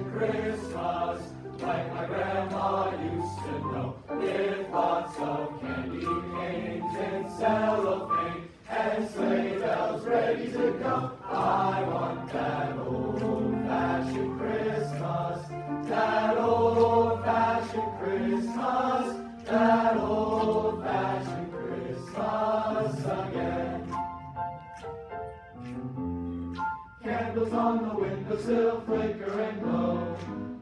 old-fashioned Christmas, like my grandma used to know, with lots of candy canes and cellophane and sleigh bells ready to go. I want that old-fashioned Christmas, that old-fashioned Christmas, that old-fashioned Christmas again. Candles on the windowsill flicker and glow,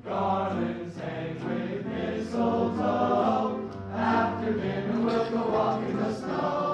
garlands hang with mistletoe. After dinner we'll go walk in the snow.